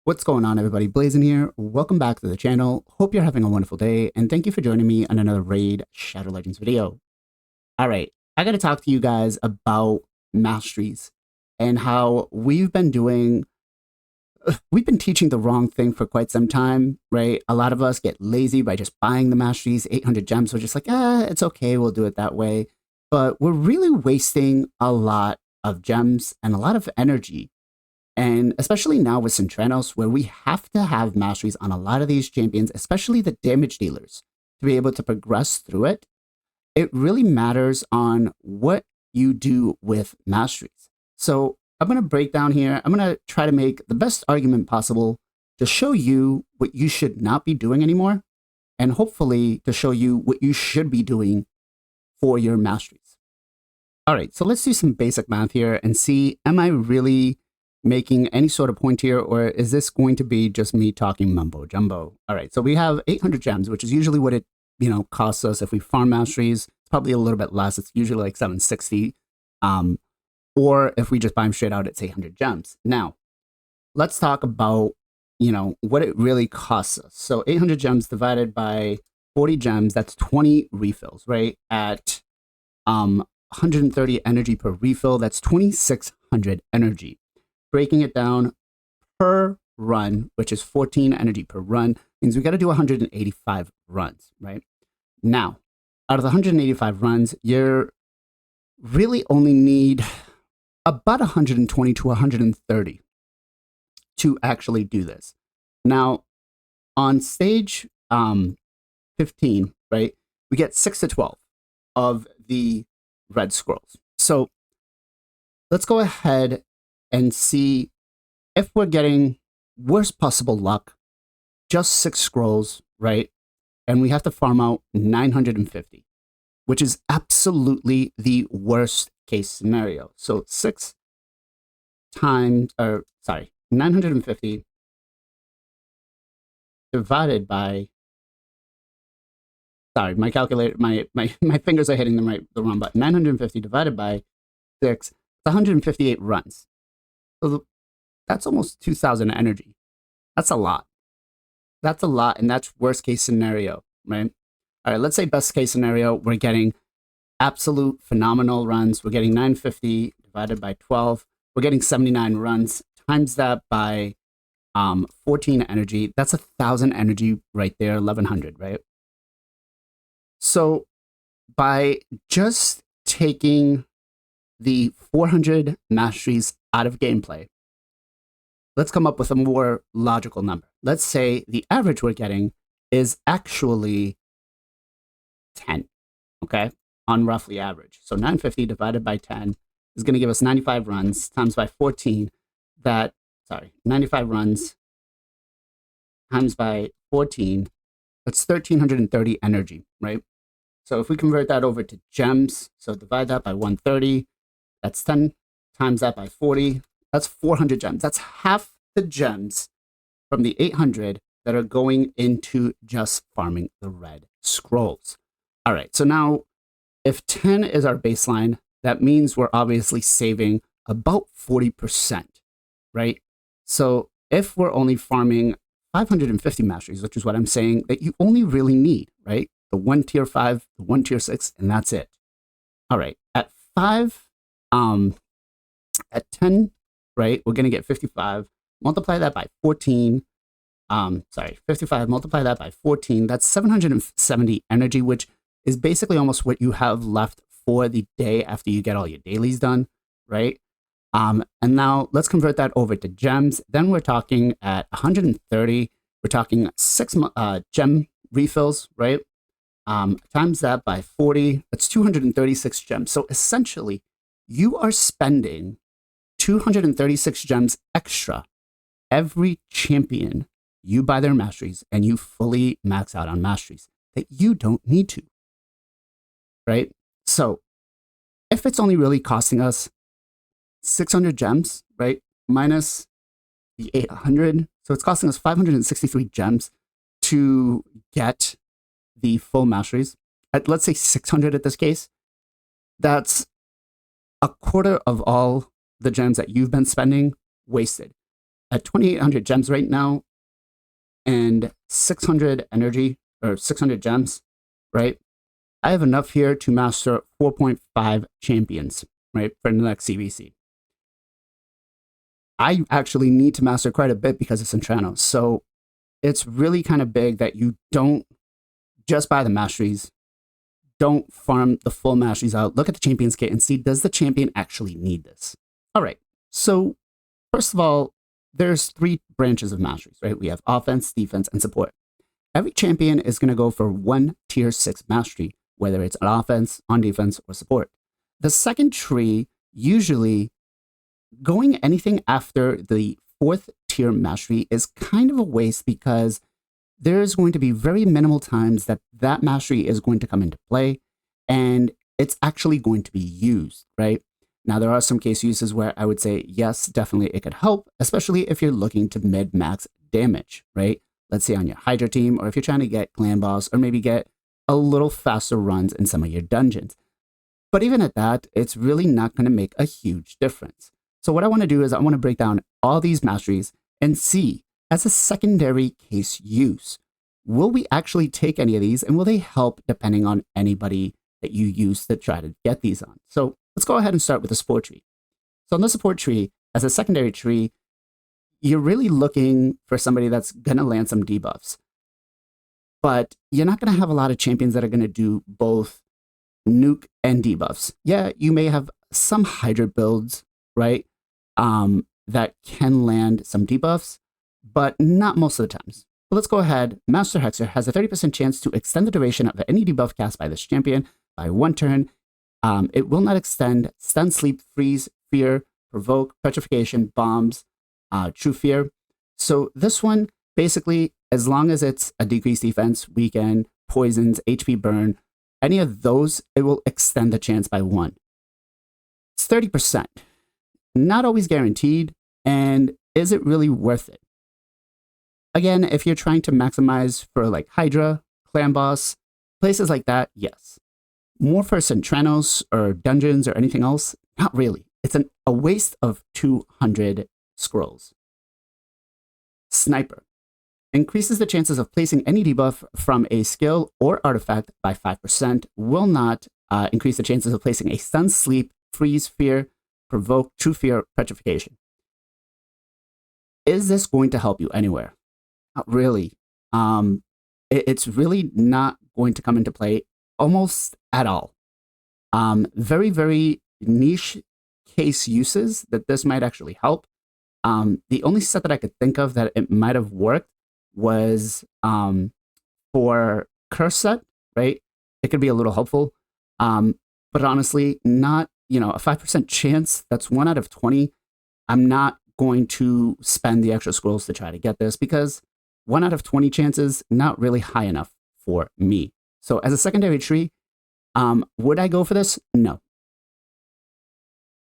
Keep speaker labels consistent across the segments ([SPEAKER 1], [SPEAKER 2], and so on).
[SPEAKER 1] What's going on, everybody? Blazing here. Welcome back to the channel. Hope you're having a wonderful day, and thank you for joining me on another Raid Shadow Legends video. All right, I got to talk to you guys about masteries and how we've been teaching the wrong thing for quite some time, right? A lot of us get lazy by just buying the masteries, 800 gems. We're just like, it's okay, we'll do it that way. But we're really wasting a lot of gems and a lot of energy. And especially now with Centranos, where we have to have masteries on a lot of these champions, especially the damage dealers, to be able to progress through it, it really matters on what you do with masteries. So I'm going to break down here. I'm going to try to make the best argument possible to show you what you should not be doing anymore, and hopefully to show you what you should be doing for your masteries. All right, so let's do some basic math here and see, am I really making any sort of point here, or is this going to be just me talking mumbo jumbo? All right, so we have 800 gems, which is usually what it costs us if we farm masteries. It's probably a little bit less. It's usually like 760, or if we just buy them straight out, it's 800 gems. Now, let's talk about what it really costs us. So 800 gems divided by 40 gems, that's 20 refills, right? At 130 energy per refill, that's 2600 energy. Breaking it down per run, which is 14 energy per run, means we got to do 185 runs, right? Now, out of the 185 runs, you're really only need about 120 to 130 to actually do this. Now, on stage 15, right, we get 6 to 12 of the red scrolls. So let's go ahead and see if we're getting worst possible luck, just 6 scrolls, right? And we have to farm out 950, which is absolutely the worst case scenario. So 950 divided by, sorry, my calculator, my fingers are hitting the wrong button. 950 divided by 6, it's 158 runs. So that's almost 2,000 energy. That's a lot. That's a lot, and that's worst case scenario, right? All right, let's say best case scenario, we're getting absolute phenomenal runs. We're getting 950 divided by 12. We're getting 79 runs. Times that by 14 energy. That's 1,000 energy right there, 1,100, right? So by just taking the 400 masteries out of gameplay, let's come up with a more logical number. Let's say the average we're getting is actually 10, okay, on roughly average. So 950 divided by 10 is going to give us 95 runs times by 14. 95 runs times by 14, that's 1,330 energy, right? So if we convert that over to gems, so divide that by 130, that's 10 times that by 40. That's 400 gems. That's half the gems from the 800 that are going into just farming the red scrolls. All right, so now if 10 is our baseline, that means we're obviously saving about 40%, right? So if we're only farming 550 masteries, which is what I'm saying, that you only really need, right? The 1 tier 5, the 1 tier 6, and that's it. All right, at 10, right, we're going to get 55. Multiply that by 14. 55, multiply that by 14. That's 770 energy, which is basically almost what you have left for the day after you get all your dailies done, right? And now let's convert that over to gems. Then we're talking at 130. We're talking 6 gem refills, right? Times that by 40. That's 236 gems. So essentially, you are spending 236 gems extra every champion you buy their masteries and you fully max out on masteries that you don't need to, right? So if it's only really costing us 600 gems, right, minus the 800, so it's costing us 563 gems to get the full masteries, at let's say 600 at this case, that's a quarter of all the gems that you've been spending wasted. at 2,800 gems right now and 600 energy or 600 gems, right? I have enough here to master 4.5 champions, right, for the next CVC. I actually need to master quite a bit because of Centrano. So it's really kind of big that you don't just buy the masteries, don't farm the full masteries out. Look at the champions kit and see, does the champion actually need this? All right. So first of all, there's 3 branches of masteries, right? We have offense, defense, and support. Every champion is going to go for 1 tier 6 mastery, whether it's on offense, on defense, or support. The second tree, usually going anything after the 4th tier mastery is kind of a waste because there's going to be very minimal times that that mastery is going to come into play and it's actually going to be used, right? Now, there are some case uses where I would say, yes, definitely it could help, especially if you're looking to mid-max damage, right? Let's say on your Hydra team, or if you're trying to get clan boss, or maybe get a little faster runs in some of your dungeons. But even at that, it's really not going to make a huge difference. So what I want to do is I want to break down all these masteries and see, as a secondary case use, will we actually take any of these and will they help depending on anybody that you use to try to get these on? So let's go ahead and start with the support tree. So on the support tree, as a secondary tree, you're really looking for somebody that's going to land some debuffs. But you're not going to have a lot of champions that are going to do both nuke and debuffs. Yeah, you may have some Hydra builds, right, that can land some debuffs, but not most of the times. But let's go ahead. Master Hexer has a 30% chance to extend the duration of any debuff cast by this champion by 1 turn. It will not extend stun, sleep, freeze, fear, provoke, petrification, bombs, true fear. So this one, basically, as long as it's a decreased defense, weaken, poisons, HP burn, any of those, it will extend the chance by 1. It's 30%. Not always guaranteed, and is it really worth it? Again, if you're trying to maximize for like Hydra, Clan Boss, places like that, yes. More for Centranos or dungeons or anything else, not really. It's a waste of 200 scrolls. Sniper increases the chances of placing any debuff from a skill or artifact by 5%, will not increase the chances of placing a stun, sleep, freeze, fear, provoke, true fear, petrification. Is this going to help you anywhere? Not really. It's really not going to come into play almost at all. Very, very niche case uses that this might actually help. The only set that I could think of that it might have worked was for curse set, right? It could be a little helpful. But honestly, not, a 5% chance, that's 1 out of 20. I'm not going to spend the extra scrolls to try to get this because 1 out of 20 chances, not really high enough for me. So as a secondary tree, would I go for this? No.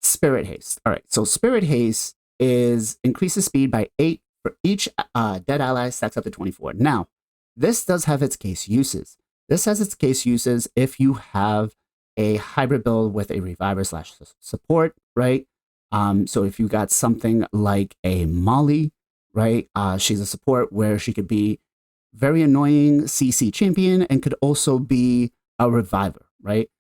[SPEAKER 1] Spirit Haste. All right, so Spirit Haste increases speed by 8 for each dead ally stacks up to 24. Now, this does have its case uses. This has its case uses if you have a hybrid build with a reviver / support, right? So if you got something like a Molly, right? She's a support where she could be very annoying CC champion and could also be a reviver, right?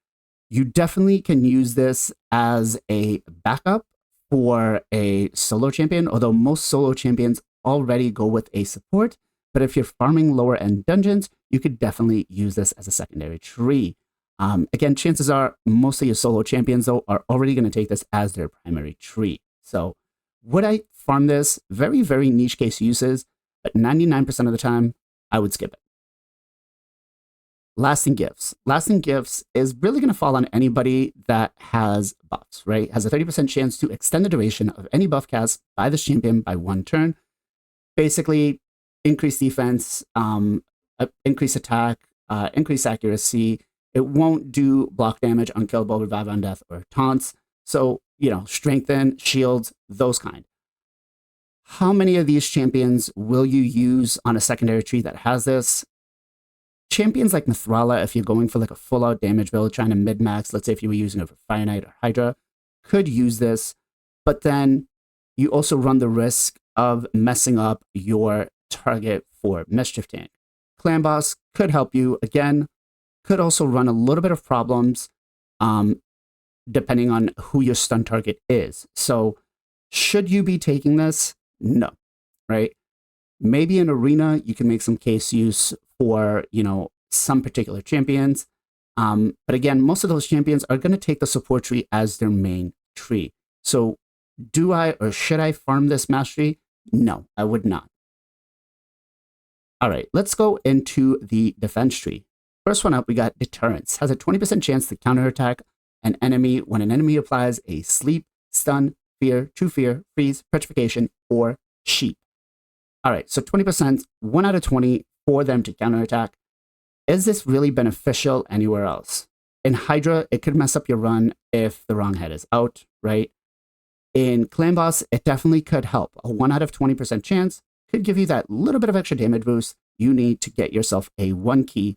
[SPEAKER 1] You definitely can use this as a backup for a solo champion, although most solo champions already go with a support. But if you're farming lower end dungeons, you could definitely use this as a secondary tree. Again, chances are most of your solo champions, though, are already going to take this as their primary tree. So would I farm this? Very, very niche case uses, but 99% of the time, I would skip it. Lasting Gifts. Lasting Gifts is really going to fall on anybody that has buffs, right? Has a 30% chance to extend the duration of any buff cast by this champion by 1 turn. Basically, increase defense, increase attack, increase accuracy. It won't do block damage, unkillable, revive on death, or taunts. So, strengthen, shields, those kind. How many of these champions will you use on a secondary tree that has this? Champions like Mithrala, if you're going for like a full-out damage build, trying to mid-max, let's say if you were using it for Fire Knight or Hydra, could use this. But then you also run the risk of messing up your target for Mischief Tank. Clan Boss could help you. Again, could also run a little bit of problems depending on who your stun target is. So should you be taking this? No, right? Maybe in Arena, you can make some case use for, some particular champions. But again, most of those champions are going to take the support tree as their main tree. So do I or should I farm this mastery? No, I would not. All right, let's go into the defense tree. First one up, we got Deterrence. Has a 20% chance to counterattack an enemy when an enemy applies a sleep, stun, fear, true fear, freeze, petrification, or sheep. All right, so 20%, 1 out of 20 for them to counterattack. Is this really beneficial anywhere else? In Hydra, it could mess up your run if the wrong head is out, right? In Clan Boss, it definitely could help. A 1 out of 20% chance could give you that little bit of extra damage boost you need to get yourself a 1 key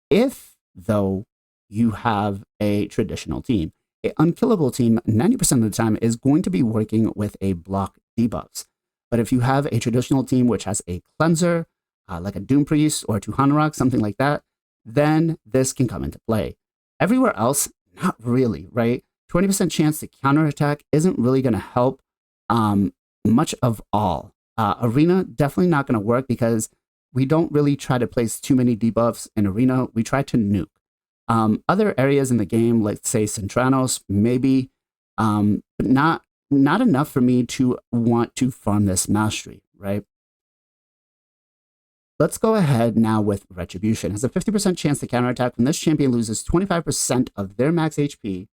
[SPEAKER 1] if, though, you have a traditional team. An unkillable team, 90% of the time, is going to be working with a block debuffs. But if you have a traditional team which has a cleanser, like a Doom Priest or a Tuhanarok, something like that, then this can come into play. Everywhere else, not really, right? 20% chance to counterattack isn't really going to help much of all. Arena, definitely not going to work because we don't really try to place too many debuffs in Arena. We try to nuke. Other areas in the game, like say Centranos, maybe, but not enough for me to want to farm this mastery, right? Let's go ahead now with Retribution. It has a 50% chance to counterattack when this champion loses 25% of their max HP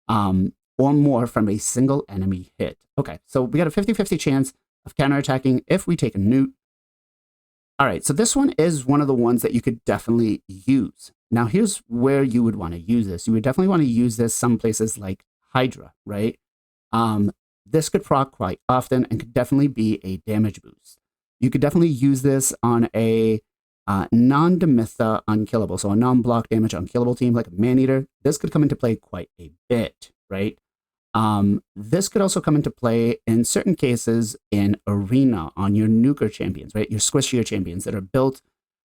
[SPEAKER 1] or more from a single enemy hit. Okay, so we got a 50-50 chance of counterattacking if we take a nuke. All right, so this one is one of the ones that you could definitely use. Now, here's where you would want to use this. You would definitely want to use this some places like Hydra, right? This could proc quite often and could definitely be a damage boost. You could definitely use this on a non-Demitha unkillable, so a non-block damage unkillable team like a Maneater. This could come into play quite a bit, right? This could also come into play in certain cases in Arena on your nuker champions, right? Your squishier champions that are built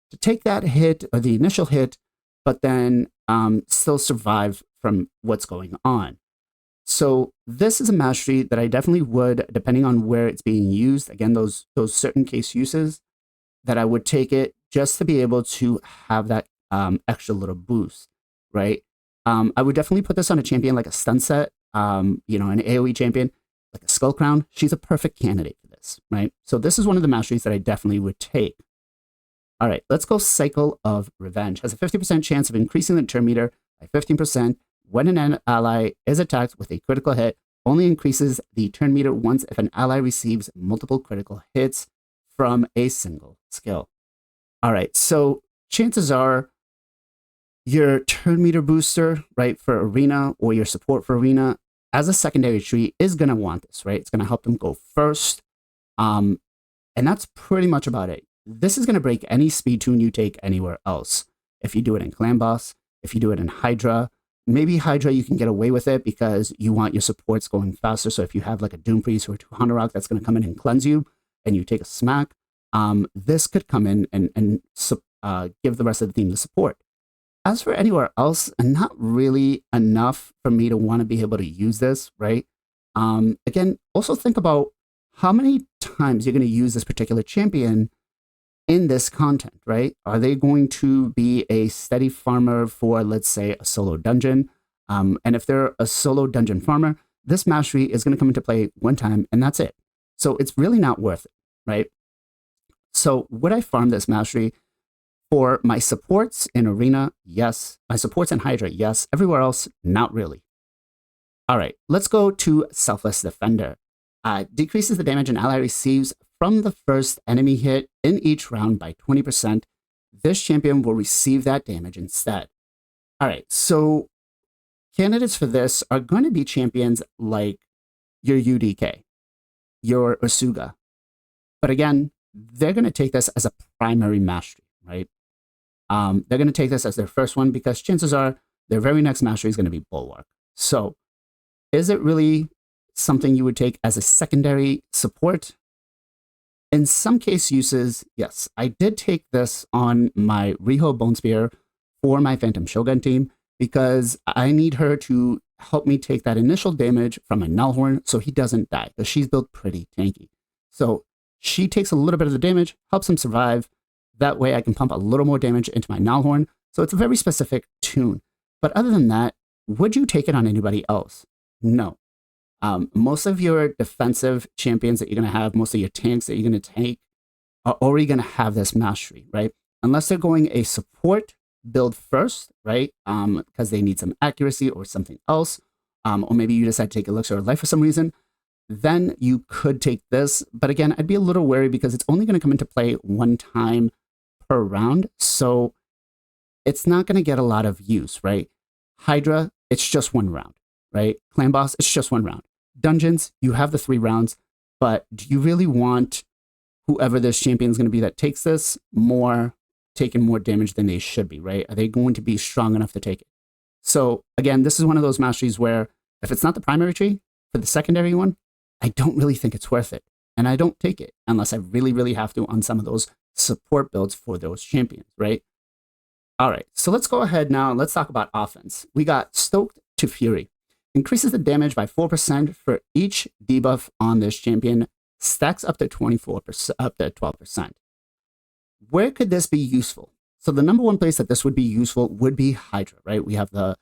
[SPEAKER 1] to take that hit or the initial hit, but then still survive from what's going on. So this is a mastery that I definitely would, depending on where it's being used, again, those certain case uses, that I would take it just to be able to have that extra little boost, right? I would definitely put this on a champion like a Stunset, an AoE champion, like a Skull Crown. She's a perfect candidate for this, right? So this is one of the masteries that I definitely would take. All right, let's go Cycle of Revenge. Has a 50% chance of increasing the turn meter by 15% when an ally is attacked with a critical hit. Only increases the turn meter once if an ally receives multiple critical hits from a single skill. All right, so chances are your turn meter booster, right, for Arena or your support for Arena as a secondary tree is going to want this, right? It's going to help them go first. And that's pretty much about it. This is going to break any speed tune you take anywhere else. If you do it in Clan Boss, if you do it in Hydra, maybe Hydra you can get away with it because you want your supports going faster. So if you have like a Doom Priest or a Tuhanarok that's going to come in and cleanse you and you take a smack, this could come in and give the rest of the team the support. As for anywhere else, not really enough for me to want to be able to use this, right? Again, also think about how many times you're going to use this particular champion in this content, right? Are they going to be a steady farmer for, let's say, a solo dungeon? And if they're a solo dungeon farmer, this mastery is going to come into play one time and that's it. So it's really not worth it, right? So would I farm this mastery? For my supports in Arena, yes. My supports in Hydra, yes. Everywhere else, not really. All right, let's go to Selfless Defender. Decreases the damage an ally receives from the first enemy hit in each round by 20%. This champion will receive that damage instead. All right, so candidates for this are going to be champions like your UDK, your Usuga. But again, they're going to take this as a primary mastery, right? They're going to take this as their first one because chances are their very next mastery is going to be Bulwark. So is it really something you would take as a secondary support? In some case uses, yes, I did take this on my Riho Bone Spear for my Phantom Shogun team because I need her to help me take that initial damage from my Nullhorn so he doesn't die, because she's built pretty tanky. So she takes a little bit of the damage, helps him survive. That way I can pump a little more damage into my Nullhorn. So it's a very specific tune. But other than that, would you take it on anybody else? No. Most of your defensive champions that you're going to have, most of your tanks that you're going to take are already going to have this mastery, right? Unless they're going a support build first, right? Because they need some accuracy or something else. Or maybe you decide to take Elixir of Life for some reason. Then you could take this. But again, I'd be a little wary because it's only going to come into play one time per round. So it's not going to get a lot of use, right? Hydra, it's just one round, right? Clan Boss, it's just one round. Dungeons, you have the 3 rounds, but do you really want whoever this champion is going to be that takes this taking more damage than they should be, right? Are they going to be strong enough to take it? So again, this is one of those masteries where if it's not the primary tree for the secondary one, I don't really think it's worth it. And I don't take it unless I really, really have to on some of those support builds for those champions, right? All right, so let's go ahead now and let's talk about offense. We got Stoked to Fury. Increases the damage by 4% for each debuff on this champion. Stacks up to 24%, up to 12%. Where could this be useful? So the number one place that this would be useful would be Hydra, right? We have the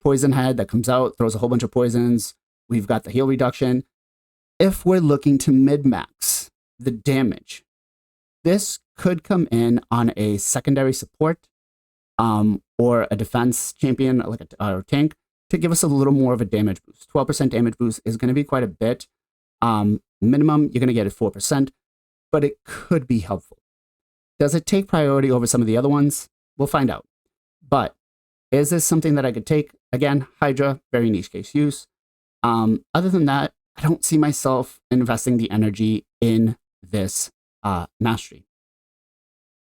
[SPEAKER 1] poison head that comes out, throws a whole bunch of poisons. We've got the heal reduction. If we're looking to mid-max the damage, this could come in on a secondary support or a defense champion, like a tank, to give us a little more of a damage boost. 12% damage boost is going to be quite a bit. Minimum, you're going to get it 4%, but it could be helpful. Does it take priority over some of the other ones? We'll find out. But is this something that I could take? Again, Hydra, very niche case use. Other than that, I don't see myself investing the energy in this mastery.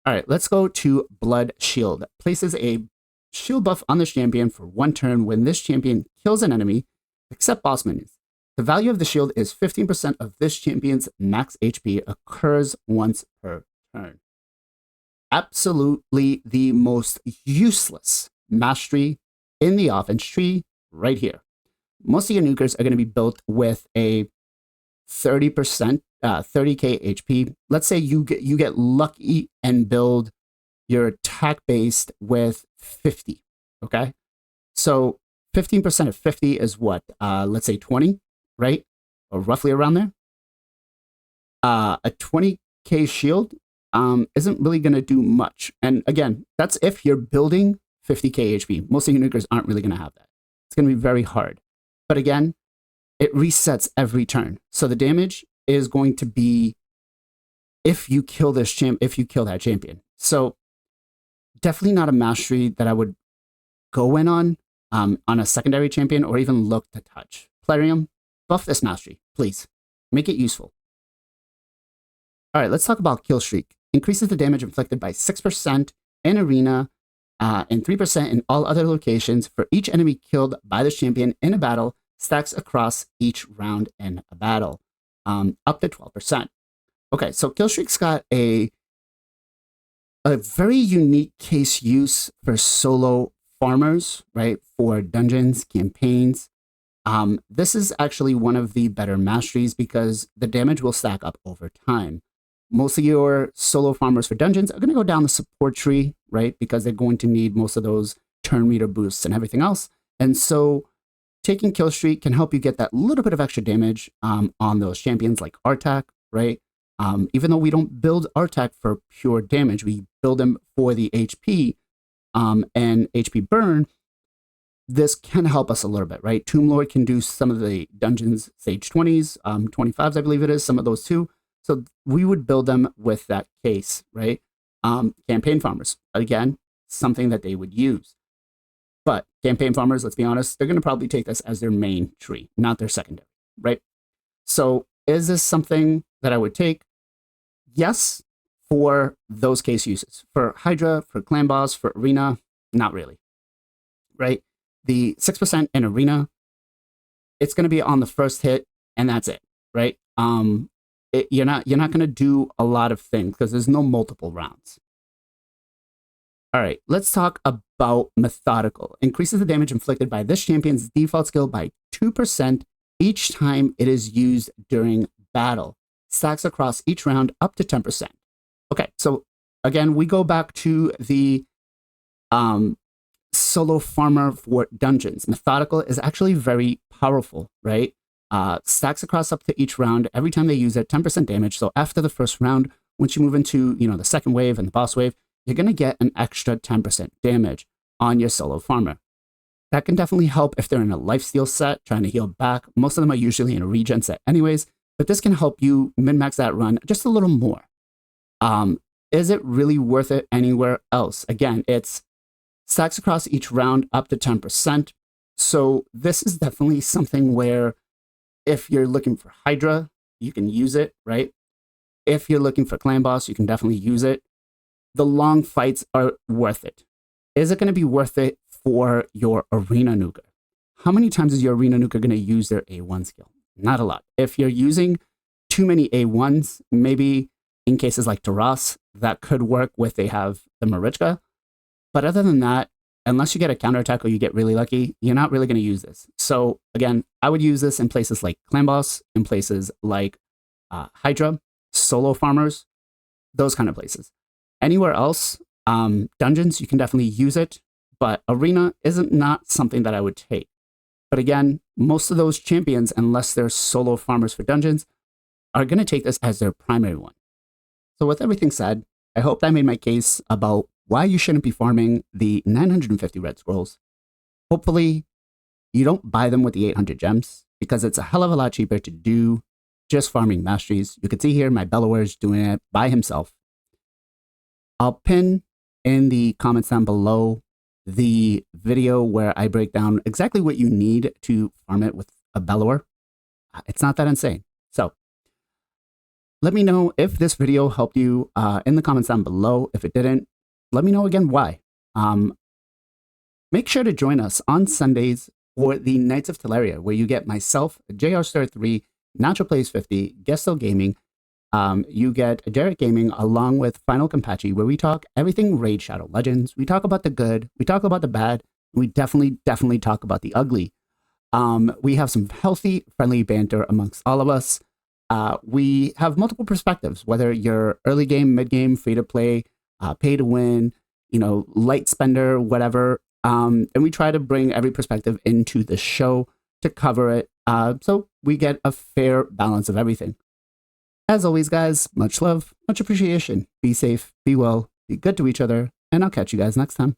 [SPEAKER 1] All right, let's go to Blood Shield. Places a shield buff on this champion for 1 turn when this champion kills an enemy, except boss minions. The value of the shield is 15% of this champion's max HP, occurs once per turn. Absolutely the most useless mastery in the offense tree right here. Most of your nukers are going to be built with a 30%, 30k HP. Let's say you get lucky and build your attack based with 50, okay? So 15% of 50 is what? Let's say 20, right? Or roughly around there. A 20k shield isn't really going to do much. And again, that's if you're building 50k HP. Most of your nukers aren't really going to have that. It's going to be very hard. But again, it resets every turn. So the damage is going to be if you kill that champion. So definitely not a mastery that I would go in on a secondary champion or even look to touch. Plarium, buff this mastery, please. Make it useful. All right, let's talk about Kill Streak. Increases the damage inflicted by 6% in arena and 3% in all other locations for each enemy killed by the champion in a battle. Stacks across each round in a battle, up to 12%. Okay, so Kill Streak's got a very unique case use for solo farmers, right? For dungeons, campaigns. This is actually one of the better masteries because the damage will stack up over time. Most of your solo farmers for dungeons are going to go down the support tree, right? Because they're going to need most of those turn meter boosts and everything else. And so taking Kill Streak can help you get that little bit of extra damage on those champions like Artak, right? Even though we don't build Artak for pure damage, we build them for the HP and HP burn. This can help us a little bit, right? Tomb Lord can do some of the dungeons, Sage 20s, 25s, I believe it is, some of those too. So we would build them with that case, right? Campaign farmers, again, something that they would use. But campaign farmers, let's be honest, they're going to probably take this as their main tree, not their secondary, right? So is this something that I would take? Yes, for those case uses. For Hydra, for Clan Boss, for Arena, not really, right? The 6% in Arena, it's going to be on the first hit, and that's it, right? you're not going to do a lot of things because there's no multiple rounds. All right, let's talk about Methodical. Increases the damage inflicted by this champion's default skill by 2% each time it is used during battle. Stacks across each round up to 10%. Okay, so again, we go back to the solo farmer for dungeons. Methodical is actually very powerful, right? Stacks across up to each round. Every time they use it, 10% damage. So after the first round, once you move into the second wave and the boss wave, you're going to get an extra 10% damage on your solo farmer. That can definitely help if they're in a lifesteal set, trying to heal back. Most of them are usually in a regen set anyways, but this can help you min-max that run just a little more. Is it really worth it anywhere else? Again, it's stacks across each round up to 10%. So this is definitely something where if you're looking for Hydra, you can use it, right? If you're looking for Clan Boss, you can definitely use it. The long fights are worth it. Is it going to be worth it for your Arena Nuker? How many times is your Arena Nuker going to use their A1 skill? Not a lot. If you're using too many A1s, maybe in cases like Taras, that could work with they have the Marichka. But other than that, unless you get a counterattack or you get really lucky, you're not really going to use this. So again, I would use this in places like Clan Boss, in places like Hydra, solo farmers, those kind of places. Anywhere else, dungeons, you can definitely use it, but Arena isn't not something that I would take. But again, most of those champions, unless they're solo farmers for dungeons, are going to take this as their primary one. So with everything said, I hope I made my case about why you shouldn't be farming the 950 red scrolls. Hopefully, you don't buy them with the 800 gems, because it's a hell of a lot cheaper to do just farming masteries. You can see here my Bellower is doing it by himself. I'll pin in the comments down below the video where I break down exactly what you need to farm it with a Bellower. It's not that insane. So let me know if this video helped you in the comments down below. If it didn't, let me know again why. Make sure to join us on Sundays for the Knights of Teleria, where you get myself, JR Star 3, Nacho Plays 50, Gestel Gaming. You get Derek Gaming along with Final Compachi, where we talk everything Raid Shadow Legends. We talk about the good, we talk about the bad, and we definitely talk about the ugly. We have some healthy, friendly banter amongst all of us. We have multiple perspectives, whether you're early game, mid game, free to play, pay to win, light spender, whatever. And we try to bring every perspective into the show to cover it, so we get a fair balance of everything. As always, guys, much love, much appreciation. Be safe, be well, be good to each other, and I'll catch you guys next time.